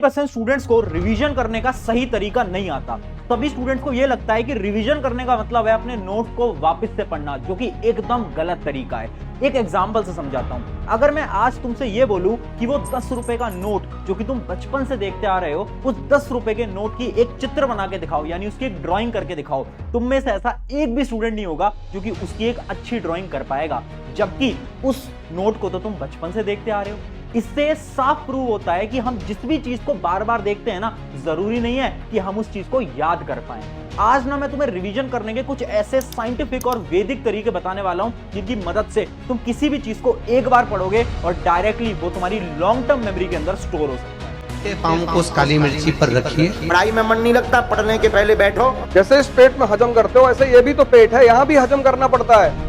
Percent students को revision करने का सही तरीका नहीं आता। तभी स्टूडेंट्स को यह लगता है कि रिवीजन करने का मतलब है अपने नोट्स को वापस से पढ़ना, जो कि एकदम गलत तरीका है। एक एग्जांपल से समझाता हूं। अगर मैं आज तुमसे यह बोलूं कि वो 10 रुपए का नोट जो कि तुम बचपन से देखते आ रहे हो, उस 10 रुपए के नोट की एक चित्र बना के दिखाओ, यानी उसकी एक ड्राइंग करके दिखाओ, तुम में से ऐसा एक भी स्टूडेंट नहीं होगा जो कि उसकी एक अच्छी ड्राइंग कर पाएगा, जबकि उस नोट को तो तुम बचपन से देखते आ रहे हो। इससे साफ प्रूव होता है कि हम जिस भी चीज को बार बार देखते हैं ना, जरूरी नहीं है कि हम उस चीज को याद कर पाएं। आज ना मैं तुम्हें रिवीजन करने के कुछ ऐसे साइंटिफिक और वैदिक तरीके बताने वाला हूं, जिनकी मदद से तुम किसी भी चीज को एक बार पढ़ोगे और डायरेक्टली वो तुम्हारी लॉन्ग टर्म मेमोरी के अंदर स्टोर हो सकता है। पाँव को उस काली मिर्ची पर रखिए। पढ़ाई में मन नहीं लगता, पढ़ने के पहले बैठो। जैसे इस पेट में हजम करते हो, ऐसे ये भी तो पेट है, यहाँ भी हजम करना पड़ता है।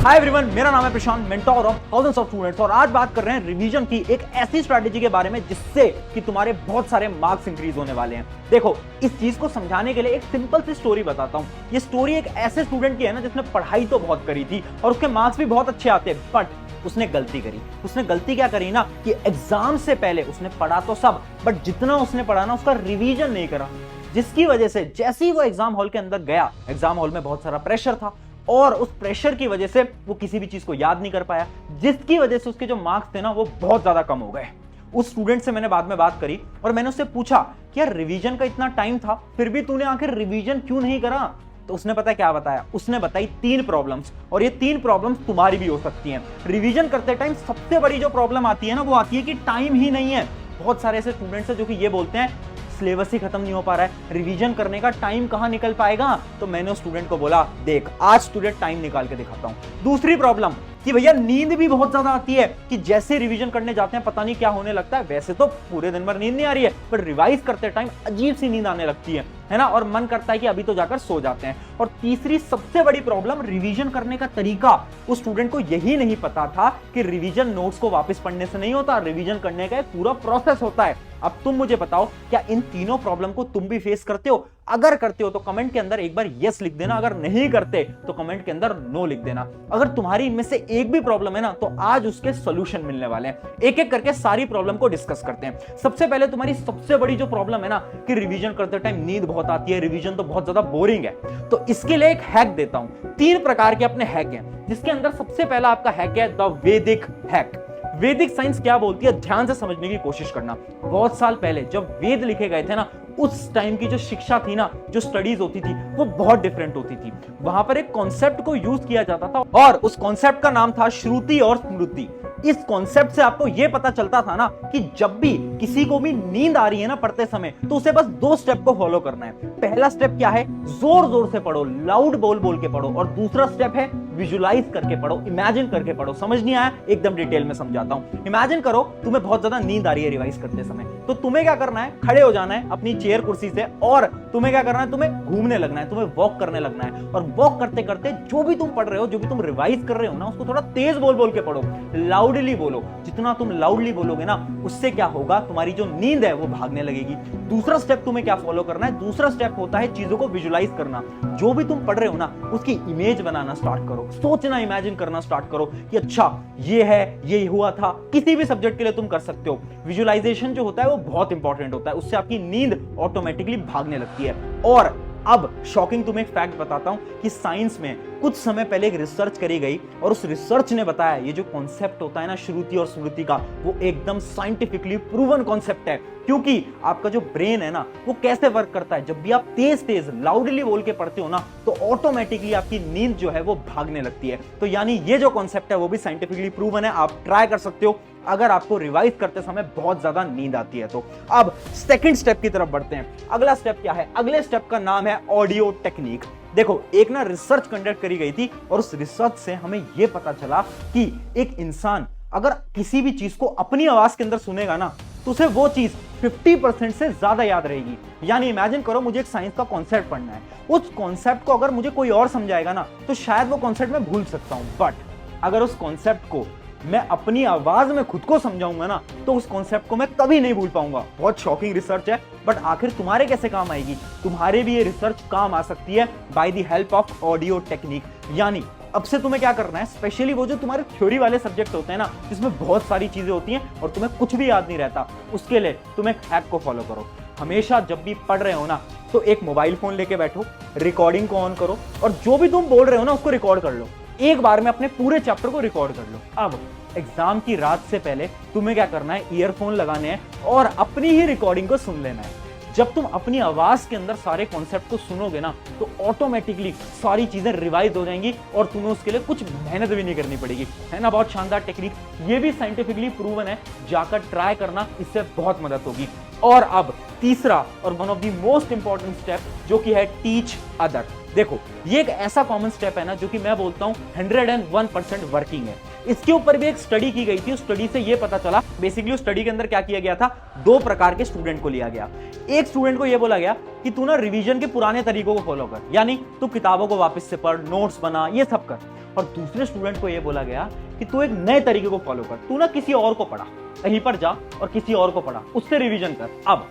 हाय एवरीवन, मेरा नाम है Prashant, mentor of thousands of students, और आज बात कर रहे हैं रिवीजन की एक ऐसी स्ट्रैटेजी के बारे में जिससे कि तुम्हारे बहुत सारे मार्क्स इंक्रीज होने वाले हैं। देखो, इस चीज को समझाने के लिए एक सिंपल सी स्टोरी बताता हूं। ये स्टोरी एक ऐसे स्टूडेंट की है ना जिसने पढ़ाई तो बहुत करी थी और उसके मार्क्स भी बहुत अच्छे आते, बट उसने गलती करी। उसने गलती क्या करी ना कि एग्जाम से पहले उसने पढ़ा तो सब, बट जितना उसने पढ़ा ना उसका रिवीजन नहीं करा, जिसकी वजह से जैसे ही वो एग्जाम हॉल के अंदर गया, एग्जाम हॉल में बहुत सारा प्रेशर था और उस प्रेशर की वजह से वो किसी भी चीज को याद नहीं कर पाया, जिसकी वजह से उसके जो मार्क्स थे ना वो बहुत ज्यादा कम हो गए। उस स्टूडेंट से मैंने बाद में बात करी और मैंने उससे पूछा कि यार रिवीजन का इतना टाइम था, फिर भी तूने आखिर रिवीजन क्यों नहीं करा? तो उसने पता क्या बताया? उसने बताई 3 प्रॉब्लम्स, और ये 3 प्रॉब्लम्स तुम्हारी भी हो सकती हैं। रिवीजन करते टाइम सबसे बड़ी जो प्रॉब्लम आती है ना, वो आती है कि टाइम ही नहीं है। बहुत सारे ऐसे स्टूडेंट्स हैं जो कि ये बोलते हैं सिलेबस ही खत्म नहीं हो पा रहा है, रिवीजन करने का टाइम कहां निकल पाएगा? तो मैंने उस स्टूडेंट को बोला, देख आज स्टूडेंट टाइम निकाल के दिखाता हूं। दूसरी प्रॉब्लम कि भैया नींद भी बहुत ज्यादा आती है, कि जैसे रिवीजन करने जाते हैं पता नहीं क्या होने लगता है। वैसे तो पूरे दिन भर नींद नहीं आ रही है, पर रिवाइज करते टाइम अजीब सी नींद आने लगती है ना, और मन करता है कि अभी तो जाकर सो जाते हैं। और तीसरी सबसे बड़ी प्रॉब्लम, रिवीजन करने का तरीका। उस स्टूडेंट को यही नहीं पता था कि रिवीजन नोट्स को वापस पढ़ने से नहीं होता, रिवीजन करने का एक पूरा प्रोसेस होता है। अब तुम मुझे बताओ, क्या इन तीनों प्रॉब्लम को तुम भी फेस करते हो? अगर करते हो तो कमेंट के अंदर एक बार यस लिख देना, अगर नहीं करते तो कमेंट के अंदर नो लिख देना। अगर तुम्हारी इनमें से एक भी प्रॉब्लम है ना, तो आज उसके सॉल्यूशन मिलने वाले हैं। एक एक करके सारी प्रॉब्लम को डिस्कस करते हैं। सबसे पहले तुम्हारी सबसे बड़ी जो प्रॉब्लम है ना कि रिवीजन करते टाइम नींद बहुत आती है, रिवीजन तो बहुत ज्यादा बोरिंग है, तो इसके लिए एक हैक देता हूं। 3 प्रकार के अपने हैक हैं, जिसके अंदर सबसे पहला आपका हैक है द वैदिक हैक। वैदिक साइंस क्या बोलती है, ध्यान से समझने की कोशिश करना। बहुत साल पहले जब वेद लिखे गए थे ना, उस टाइम की जो शिक्षा थी ना, जो स्टडीज होती थी, वो बहुत डिफरेंट होती थी। वहां पर एक कॉन्सेप्ट को यूज किया जाता था और उस कॉन्सेप्ट का नाम था श्रुति और स्मृति। इस कॉन्सेप्ट से आपको यह पता चलता था ना कि जब भी किसी को भी नींद आ रही है ना पढ़ते समय, तो उसे बस 2 स्टेप को फॉलो करना है। पहला स्टेप क्या है? जोर जोर से पढ़ो, लाउड बोल बोल के पढ़ो। और दूसरा स्टेप है विजुलाइज करके पढ़ो, इमेजिन करके पढ़ो। समझ नहीं आया? एकदम डिटेल में समझाता हूं। इमेजिन करो तुम्हें बहुत ज्यादा नींद आ रही है रिवाइज करते समय, तो तुम्हें क्या करना है? खड़े हो जाना है अपनी चेयर कुर्सी से, और तुम्हें क्या करना है? तुम्हें घूमने लगना है, तुम्हें वॉक करने लगना है। और वॉक करते करते जो भी तुम पढ़ रहे हो, जो भी तुम रिवाइज कर रहे हो ना, उसको थोड़ा तेज बोल बोल के पढ़ो, लाउडली बोलो। जितना तुम लाउडली बोलोगे ना, उससे क्या होगा? तुम्हारी जो नींद है वो भागने लगेगी। दूसरा स्टेप तुम्हें क्या फॉलो करना है? दूसरा स्टेप होता है चीजों को विजुलाइज करना। जो भी तुम पढ़ रहे हो ना, उसकी इमेज बनाना स्टार्ट करो, सोचना, इमेजिन करना स्टार्ट करो कि अच्छा ये है, ये हुआ था। किसी भी सब्जेक्ट के लिए तुम कर सकते हो। विजुअलाइजेशन जो होता है वो बहुत इंपॉर्टेंट होता है, उससे आपकी नींद ऑटोमेटिकली भागने लगती है। और अब शॉकिंग तुम्हें एक फैक्ट बताता हूं कि साइंस में कुछ समय पहले एक रिसर्च करी गई और उस रिसर्च ने बताया ये जो कॉन्सेप्ट होता है ना श्रुति और स्मृति का, वो एकदम साइंटिफिकली प्रूवन कॉन्सेप्ट है। क्योंकि आपका जो ब्रेन है ना, वो कैसे वर्क करता है, जब भी आप तेज तेज लाउडली बोल के पढ़ते हो ना, तो ऑटोमेटिकली आपकी नींद जो है वो भागने लगती है। तो यानी ये जो कॉन्सेप्ट है वो भी साइंटिफिकली प्रूवन है, आप ट्राई कर सकते हो अगर आपको रिवाइज करते समय बहुत ज्यादा नींद आती है तो। अब सेकंड स्टेप की तरफ बढ़ते हैं। अगला स्टेप क्या है? अगले स्टेप का नाम है ऑडियो टेक्निक। देखो, एक ना रिसर्च कंडक्ट करी गई थी और उस रिसर्च से हमें यह पता चला कि एक इंसान अगर किसी भी चीज को अपनी आवाज के अंदर सुनेगा ना, तो उसे वो चीज 50% से ज्यादा याद रहेगी। यानी इमेजिन करो मुझे एक साइंस का कॉन्सेप्ट पढ़ना है, उस कॉन्सेप्ट को अगर मुझे कोई और समझाएगा ना, तो शायद वो कॉन्सेप्ट मैं भूल सकता हूं, बट अगर उस कॉन्सेप्ट को मैं अपनी आवाज में खुद को समझाऊंगा ना, तो उस कॉन्सेप्ट को मैं कभी नहीं भूल पाऊंगा। बहुत शॉकिंग रिसर्च है, बट आखिर तुम्हारे कैसे काम आएगी? तुम्हारे भी ये रिसर्च काम आ सकती है by the help of audio technique. यानी अब से तुम्हें क्या करना है, स्पेशली वो जो तुम्हारे थ्योरी वाले सब्जेक्ट होते हैं ना, जिसमें बहुत सारी चीजें होती हैं और तुम्हें कुछ भी याद नहीं रहता, उसके लिए तुम एक हैक को फॉलो करो। हमेशा जब भी पढ़ रहे हो ना, तो एक मोबाइल फोन लेके बैठो, रिकॉर्डिंग को ऑन करो और जो भी तुम बोल रहे हो ना उसको रिकॉर्ड कर लो। एक बार में अपने पूरे चैप्टर को रिकॉर्ड कर लो। अब एग्जाम की रात से पहले तुम्हें क्या करना है, ईयरफोन लगाने हैं और अपनी ही रिकॉर्डिंग को सुन लेना है। जब तुम अपनी आवाज के अंदर सारे कॉन्सेप्ट को सुनोगे ना, तो ऑटोमेटिकली सारी चीजें रिवाइज हो जाएंगी और तुम्हें उसके लिए कुछ मेहनत भी नहीं करनी पड़ेगी। है ना बहुत शानदार टेक्निक, ये भी साइंटिफिकली प्रूवन है, जाकर ट्राई करना, इससे बहुत मदद होगी। और अब तीसरा और one of the most important step जो कि है टीच अदर। देखो ये एक ऐसा कॉमन स्टेप है ना जो कि मैं बोलता हूं 101% वर्किंग है। इसके ऊपर भी एक स्टडी की गई थी, उस स्टडी से ये पता चला, बेसिकली उस स्टडी के अंदर क्या किया गया था, 2 प्रकार के स्टूडेंट को लिया गया। एक स्टूडेंट को ये बोला गया कि तू ना रिवीजन के पुराने तरीकों को फॉलो कर, यानी तू किताबों को वापस से पढ़, नोट्स बना, ये सब कर। और दूसरे स्टूडेंट को ये बोला गया कि तू एक नए तरीके को फॉलो कर, तू ना किसी और को पढ़ा, कहीं पर जा और किसी और को पढ़ा, उससे रिवीजन कर। अब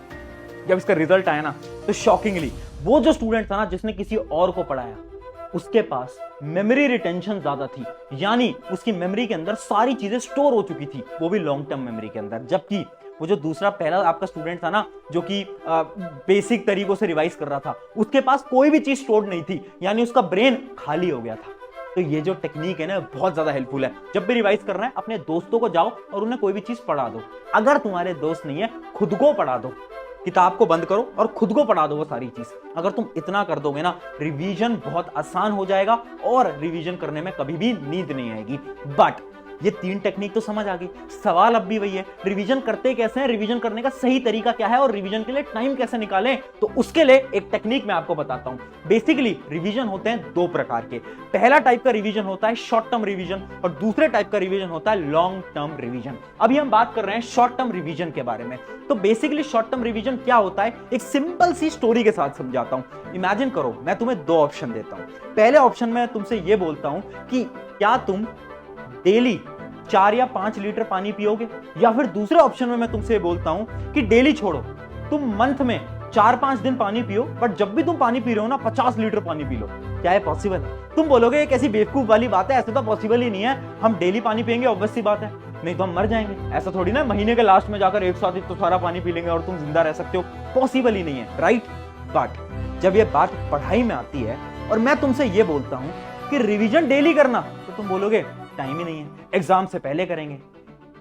जब इसका रिजल्ट आया ना, तो शॉकिंगली वो जो स्टूडेंट था ना जिसने किसी और को पढ़ाया, उसके पास मेमोरी रिटेंशन ज्यादा थी, यानी उसकी मेमोरी के अंदर सारी चीजें स्टोर हो चुकी थी, वो भी लॉन्ग टर्म मेमोरी के अंदर। जबकि वो जो दूसरा पहला आपका स्टूडेंट था ना जो कि बेसिक तरीकों से रिवाइज कर रहा था, उसके पास कोई भी चीज स्टोर्ड नहीं थी, यानी उसका ब्रेन खाली हो गया था। तो ये जो टेक्निक है ना बहुत ज्यादा हेल्पफुल है। जब भी रिवाइज करना है अपने दोस्तों को जाओ और उन्हें कोई भी चीज पढ़ा दो। अगर तुम्हारे दोस्त नहीं है, खुद को पढ़ा दो, किताब को बंद करो और खुद को पढ़ा दो वो सारी चीज। अगर तुम इतना कर दोगे ना, रिवीजन बहुत आसान हो जाएगा और रिवीजन करने में कभी भी नींद नहीं आएगी। बट ये 3 टेक्निक तो समझ आ गई, सवाल अब भी वही है, रिवीजन करते कैसे हैं, रिवीजन करने का सही तरीका क्या है और रिवीजन के लिए टाइम कैसे निकालें। तो उसके लिए एक टेक्निक मैं आपको बताता हूं। बेसिकली रिवीजन होते हैं 2 प्रकार के। पहला टाइप का रिवीजन होता है शॉर्ट टर्म रिवीजन और दूसरे टाइप का रिवीजन होता है लॉन्ग टर्म रिवीजन। अभी हम बात कर रहे हैं शॉर्ट टर्म रिवीजन के बारे में। तो बेसिकली शॉर्ट टर्म रिवीजन क्या होता है, एक सिंपल सी स्टोरी के साथ समझाता हूं। इमेजिन करो मैं तुम्हें 2 ऑप्शन देता हूं। पहले ऑप्शन में तुमसे यह बोलता हूं कि क्या तुम डेली 4 या 5 लीटर पानी पियोगे, या फिर दूसरे ऑप्शन में मैं तुमसे बोलता हूं कि डेली छोड़ो, तुम मंथ में 4-5 दिन पानी पियो, बट जब भी तुम पानी पी रहे हो ना 50 लीटर पानी पी लो। क्या है पॉसिबल? तुम बोलोगे ये कैसी बेवकूफ वाली बात है, ऐसे तो पॉसिबल ही नहीं है, हम डेली पानी पियेंगे ऑब्वियस सी बात है, नहीं तो हम मर जाएंगे। ऐसा थोड़ी ना महीने के लास्ट में जाकर एक साथ तो सारा पानी पी लेंगे और तुम जिंदा रह सकते हो, पॉसिबल ही नहीं है, राइट? बट जब ये बात पढ़ाई में आती है और मैं तुमसे ये बोलता हूं कि रिवीजन डेली करना, तो तुम बोलोगे टाइम ही नहीं है, एग्जाम से पहले करेंगे,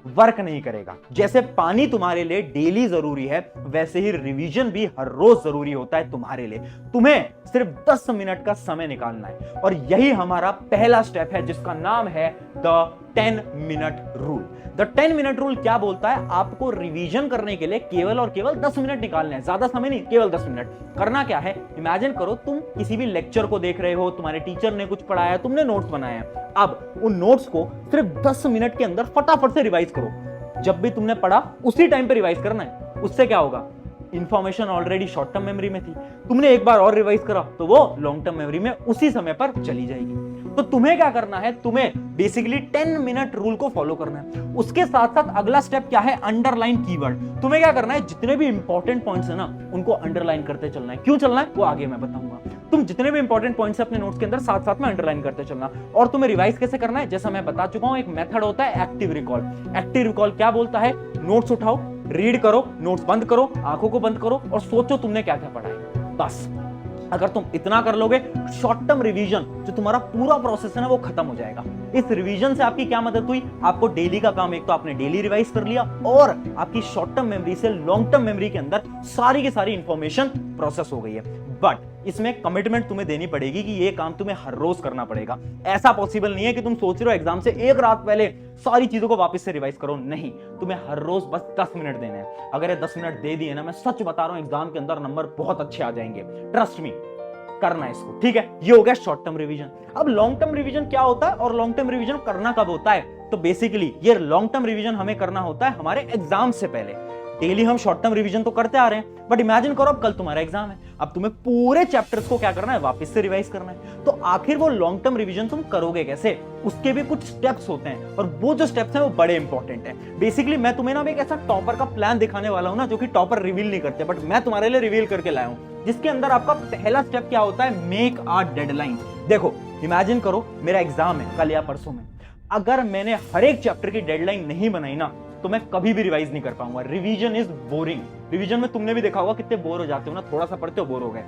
वर्क नहीं करेगा। जैसे पानी तुम्हारे लिए डेली जरूरी है, वैसे ही रिवीजन भी हर रोज जरूरी होता है तुम्हारे लिए। तुम्हें सिर्फ 10 मिनट का समय निकालना है और यही हमारा पहला स्टेप है जिसका नाम है the 10 minute rule. The 10 minute rule क्या बोलता है, आपको रिवीजन करने के लिए केवल और केवल 10 मिनट निकालने हैं, ज्यादा समय नहीं, केवल 10 मिनट। करना क्या है, इमेजिन करो तुम किसी भी लेक्चर को देख रहे हो, तुम्हारे टीचर ने कुछ पढ़ाया, तुमने नोट्स बनाए हैं। अब उन नोट्स को सिर्फ 10 मिनट के अंदर फटाफट से रिवाइज करो। जब भी तुमने पढ़ा उसी टाइम पे रिवाइज करना है। उससे क्या होगा, information already short term memory में थी, तुमने एक बार और रिवाइज करा तो वो लॉन्ग टर्म मेमोरी में उसी समय पर चली जाएगी। तो तुम्हें क्या करना है, तुम्हें बेसिकली 10 मिनट रूल को फॉलो करना है। उसके साथ साथ अगला स्टेप क्या है, अंडरलाइन कीवर्ड। तुम्हें क्या करना है, जितने भी इंपॉर्टेंट पॉइंट्स है ना उनको अंडरलाइन करते चलना है। क्यों चलना है वो आगे मैं बताऊंगा। तुम जितने भी इंपॉर्टेंट पॉइंट्स अपने नोट्स के अंदर साथ साथ में अंडरलाइन करते चलना। और तुम्हें रिवाइज कैसे करना है, जैसा मैं बता चुका हूं, एक मेथड होता है एक्टिव रिकॉल। एक्टिव रिकॉल क्या बोलता है, नोट्स उठाओ, रीड करो, नोट्स बंद करो, आंखों को बंद करो और सोचो तुमने क्या क्या पढ़ा है। बस अगर तुम इतना कर लोगे, शॉर्ट टर्म रिवीजन जो तुम्हारा पूरा प्रोसेस है ना वो खत्म हो जाएगा। इस रिवीजन से आपकी क्या मदद हुई, आपको डेली का काम एक तो आपने डेली रिवाइज कर लिया और आपकी शॉर्ट टर्म मेमोरी से लॉन्ग टर्म मेमोरी के अंदर सारी की सारी इंफॉर्मेशन प्रोसेस हो गई है। बट इसमें कमिटमेंट तुम्हें देनी पड़ेगी कि ये काम तुम्हें हर रोज करना पड़ेगा। ऐसा पॉसिबल नहीं है कि तुम सोच रहे हो एग्जाम से एक रात पहले सारी चीजों को वापस से रिवाइज करो, नहीं, तुम्हें हर रोज बस 10 मिनट देने हैं। अगर ये 10 मिनट दे दिए ना, मैं सच बता रहा हूं एग्जाम के अंदर नंबर बहुत अच्छे आ जाएंगे, ट्रस्ट मी, करना है इसको, ठीक है? ये हो गया शॉर्ट टर्म रिवीजन। अब लॉन्ग टर्म रिवीजन क्या होता है और लॉन्ग टर्म रिवीजन करना कब होता है, तो बेसिकली ये लॉन्ग टर्म रिवीजन हमें करना होता है हमारे एग्जाम से पहले। डेली हम शॉर्ट टर्म रिवीजन तो करते आ रहे हैं, बट इमेजिन करो अब कल तुम्हारा एग्जाम है, अब तुम्हें पूरे चैप्टर्स को क्या करना है, वापस से रिवाइज करना है। तो आखिर वो लॉन्ग टर्म रिवीजन तुम करोगे कैसे, उसके भी कुछ स्टेप्स होते हैं और वो जो स्टेप्स हैं वो बड़े इंपॉर्टेंट है। बेसिकली मैं तुम्हें ना एक ऐसा टॉपर का प्लान दिखाने वाला हूं ना जो कि टॉपर रिवील नहीं करते, बट मैं तुम्हारे लिए रिवील करके लाया हूं, जिसके अंदर आपका पहला स्टेप क्या होता है, मेक अ डेडलाइन। देखो इमेजिन करो मेरा एग्जाम है कल या परसों में, अगर मैंने हर एक चैप्टर की डेडलाइन नहीं बनाई ना तो मैं कभी भी रिवाइज नहीं कर पाऊंगा। Revision is boring. रिवीजन में तुमने भी देखा होगा कितने बोर हो जाते हो ना, थोड़ा सा पढ़ते हो बोर हो गए।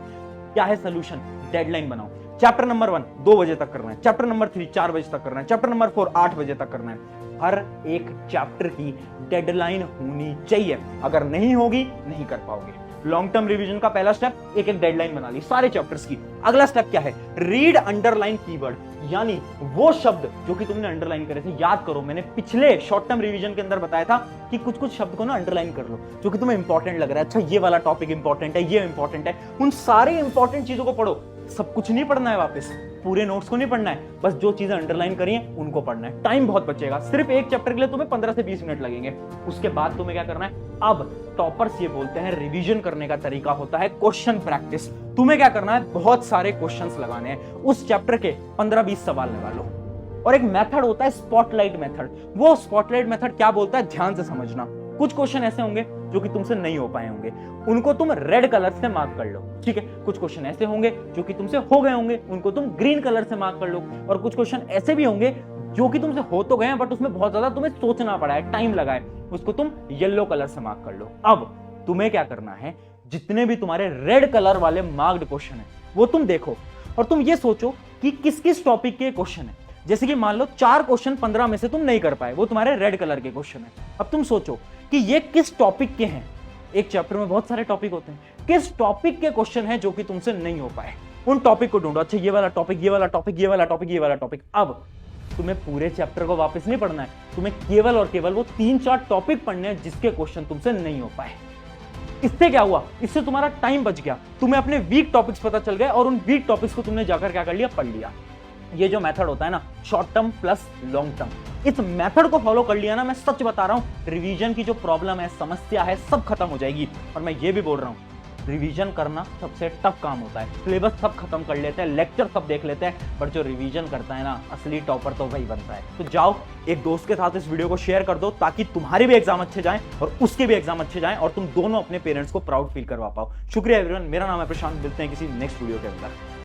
क्या है सोल्यूशन? डेडलाइन बनाओ। चैप्टर नंबर 1 2 बजे तक करना है, चैप्टर नंबर 3 4 बजे तक करना है, चैप्टर नंबर 4 8 बजे तक करना है। हर एक चैप्टर की डेडलाइन होनी चाहिए, अगर नहीं होगी नहीं कर पाओगे। लॉन्ग टर्म रिवीजन का पहला स्टेप एक डेडलाइन बना ली सारे चैप्टर्स की। अगला स्टेप क्या है? रीड अंडरलाइन कीवर्ड, यानी वो शब्द जो कि तुमने अंडरलाइन करे थे याद करो। मैंने पिछले शॉर्ट टर्म रिवीजन के अंदर बताया था कि कुछ कुछ शब्द को ना अंडरलाइन कर लो जो कि तुम्हें इंपॉर्टेंट लग रहा है। अच्छा ये वाला टॉपिक इंपॉर्टेंट है, ये इंपॉर्टेंट है, उन सारे इंपॉर्टेंट चीजों को पढ़ो। सब कुछ नहीं पढ़ना है, वापस पूरे नोट्स को नहीं पढ़ना है, बस जो चीजें अंडरलाइन करी हैं उनको पढ़ना है। टाइम बहुत बचेगा, सिर्फ एक चैप्टर के लिए तुम्हें 15 से 20 मिनट लगेंगे। उसके बाद तुम्हें क्या करना है? अब टॉपर्स ये बोलते हैं रिवीजन करने का तरीका होता है क्वेश्चन प्रैक्टिस। तुम्हें क्या करना है? बहुत सारे क्वेश्चंस लगाने हैं, उस चैप्टर के 15-20 सवाल लगा लो। और एक मेथड होता है स्पॉटलाइट मेथड। वो स्पॉटलाइट मेथड क्या बोलता है ध्यान से समझना। कुछ क्वेश्चन ऐसे होंगे जो कि तुमसे नहीं हो पाए होंगे, उनको तुम रेड कलर से मार्क कर लो, ठीक है। कुछ क्वेश्चन ऐसे होंगे जो कि तुमसे हो गए होंगे, उनको तुम ग्रीन कलर से मार्क कर लो। और कुछ क्वेश्चन ऐसे भी होंगे जो कि तुमसे हो तो गए हैं बट उसमें बहुत ज्यादा तुम्हें सोचना पड़ा है, टाइम लगा है, उसको तुम येलो कलर से मार्क कर लो। अब तुम्हें क्या करना है? जितने भी तुम्हारे रेड कलर वाले मार्क्ड क्वेश्चन है वो तुम देखो और तुम ये सोचो कि किस किस टॉपिक के क्वेश्चन है। जैसे कि मान लो 4 क्वेश्चन 15 में से तुम नहीं कर पाए, वो तुम्हारे रेड कलर के क्वेश्चन है। अब तुम सोचो कि ये किस टॉपिक के हैं। एक चैप्टर में बहुत सारे टॉपिक होते हैं, किस टॉपिक के क्वेश्चन है जो कि तुमसे नहीं हो पाए, उन टॉपिक को ढूंढो। अच्छा ये वाला टॉपिक, ये वाला टॉपिक, ये वाला टॉपिक, ये वाला टॉपिक। अब तुम्हें पूरे चैप्टर को वापस नहीं पढ़ना है, तुम्हें केवल और केवल वो 3-4 टॉपिक पढ़ने हैं जिसके क्वेश्चन तुमसे नहीं हो पाए। इससे क्या हुआ? इससे तुम्हारा टाइम बच गया, तुम्हें अपने वीक टॉपिक्स पता चल गए और उन वीक टॉपिक्स को तुमने जाकर क्या कर लिया? पढ़ लिया। ये जो मेथड होता है ना, short term plus long term, इस मेथड को फॉलो कर लिया ना, मैं सच बता रहा हूं रिवीजन की जो प्रॉब्लम है, समस्या है, सब खत्म हो जाएगी। और मैं ये भी बोल रहा हूं रिवीजन करना सबसे टफ काम होता है। सिलेबस सब खत्म कर लेते हैं, लेक्चर सब देख लेते हैं, पर जो रिवीजन करता है ना, असली टॉपर तो वही बनता है। तो जाओ एक दोस्त के साथ इस वीडियो को शेयर कर दो ताकि तुम्हारे भी एग्जाम अच्छे जाएं और उसके भी एग्जाम अच्छे जाएं और तुम दोनों अपने पेरेंट्स को प्राउड फील करवा पाओ। शुक्रिया एवरीवन, मेरा नाम है प्रशांत। मिलते हैं किसी नेक्स्ट वीडियो के अंदर।